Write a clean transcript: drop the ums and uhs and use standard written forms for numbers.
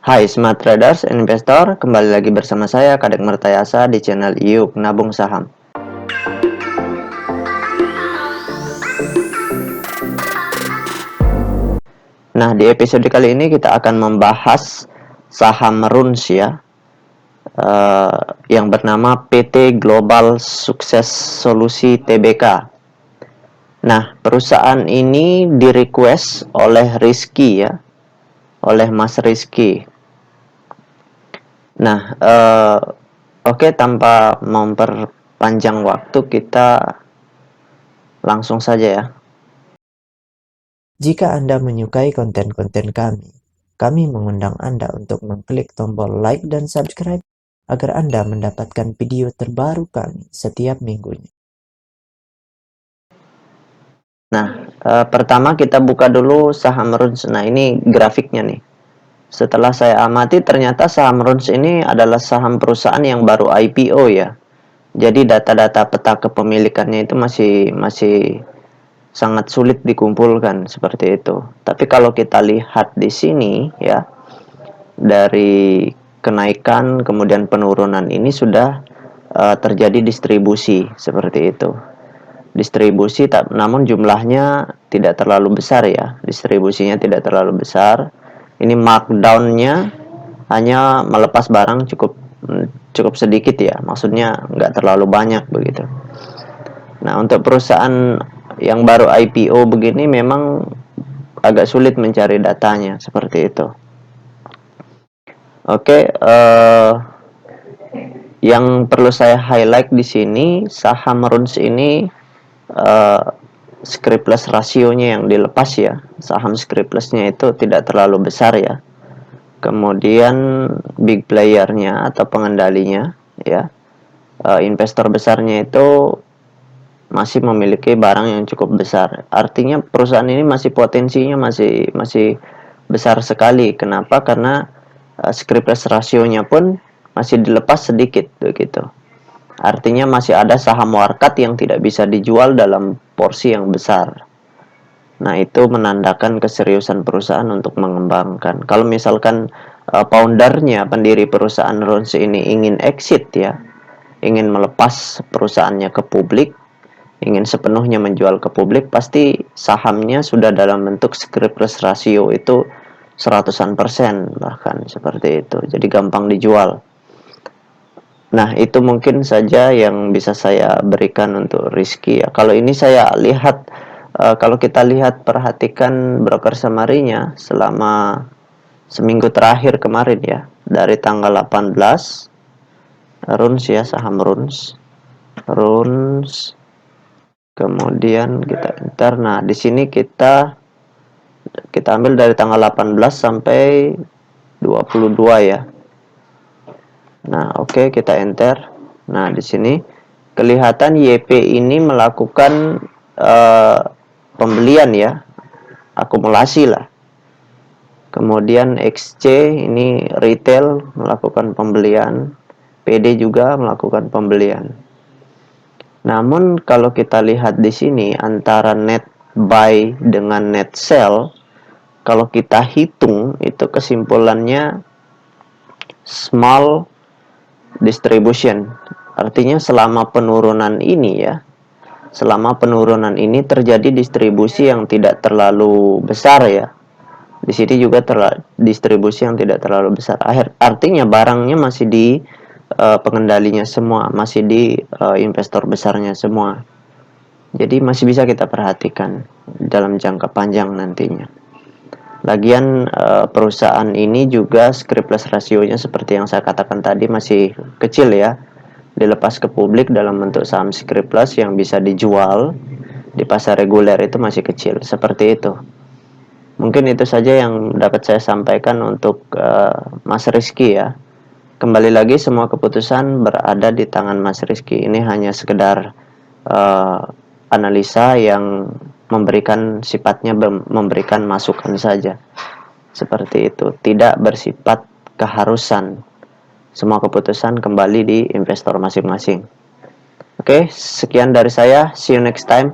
Hai Smart Traders and Investor, kembali lagi bersama saya Kadek Mertayasa di channel Yuk Nabung Saham. Nah, di episode kali ini kita akan membahas saham RUNS ya, yang bernama PT Global Sukses Solusi Tbk. Nah, perusahaan ini di-request oleh Rizky ya, oleh Mas Rizky. Nah, oke, tanpa memperpanjang waktu, kita langsung saja ya. Jika Anda menyukai konten-konten kami mengundang Anda untuk mengklik tombol like dan subscribe agar Anda mendapatkan video terbaru kami setiap minggunya. Nah, pertama kita buka dulu saham RUNS. Nah, ini grafiknya nih. Setelah saya amati, ternyata saham RUNS ini adalah saham perusahaan yang baru IPO ya. Jadi data-data peta kepemilikannya itu masih sangat sulit dikumpulkan seperti itu. Tapi kalau kita lihat di sini ya, dari kenaikan kemudian penurunan ini sudah terjadi distribusi seperti itu. Distribusi namun jumlahnya tidak terlalu besar ya. Distribusinya tidak terlalu besar. Ini markdown-nya hanya melepas barang cukup sedikit ya. Maksudnya nggak terlalu banyak begitu. Nah, untuk perusahaan yang baru IPO begini memang agak sulit mencari datanya seperti itu. Oke, yang perlu saya highlight di sini, saham RUNS ini scriptless rasionya yang dilepas ya. Saham scriptlessnya itu tidak terlalu besar ya. Kemudian big playernya atau pengendalinya ya, investor besarnya itu masih memiliki barang yang cukup besar. Artinya perusahaan ini masih potensinya masih besar sekali. Kenapa? Karena scriptless rasionya pun masih dilepas sedikit begitu. Artinya masih ada saham warkat yang tidak bisa dijual dalam porsi yang besar. Nah, itu menandakan keseriusan perusahaan untuk mengembangkan. Kalau misalkan foundernya, pendiri perusahaan RUNS ini ingin exit ya, ingin melepas perusahaannya ke publik, ingin sepenuhnya menjual ke publik, pasti sahamnya sudah dalam bentuk scriptless ratio itu 100% bahkan seperti itu. Jadi gampang dijual. Nah, itu mungkin saja yang bisa saya berikan untuk Rizky ya. Kalau ini saya lihat, kalau kita lihat perhatikan broker summary-nya selama seminggu terakhir kemarin ya, dari tanggal 18 RUNS ya, saham RUNS, kemudian kita enter. Nah, di sini kita ambil dari tanggal 18 sampai 22 ya. Nah, oke, kita enter. Nah, di sini kelihatan YP ini melakukan pembelian ya, akumulasi lah. Kemudian XC ini retail melakukan pembelian, PD juga melakukan pembelian. Namun kalau kita lihat di sini antara net buy dengan net sell, kalau kita hitung itu kesimpulannya small distribution. Artinya selama penurunan ini ya, selama penurunan ini terjadi distribusi yang tidak terlalu besar ya. Di sini juga distribusi yang tidak terlalu besar. Artinya barangnya masih di pengendalinya semua, masih di investor besarnya semua. Jadi masih bisa kita perhatikan dalam jangka panjang nantinya. Lagian perusahaan ini juga scriptless rasionya seperti yang saya katakan tadi masih kecil ya. Dilepas ke publik dalam bentuk saham scriptless yang bisa dijual di pasar reguler itu masih kecil. Seperti itu. Mungkin itu saja yang dapat saya sampaikan untuk Mas Rizky ya. Kembali lagi semua keputusan berada di tangan Mas Rizky. Ini hanya sekedar analisa yang memberikan sifatnya memberikan masukan saja. Seperti itu. Tidak bersifat keharusan. Semua keputusan kembali di investor masing-masing. Oke, sekian dari saya. See you next time.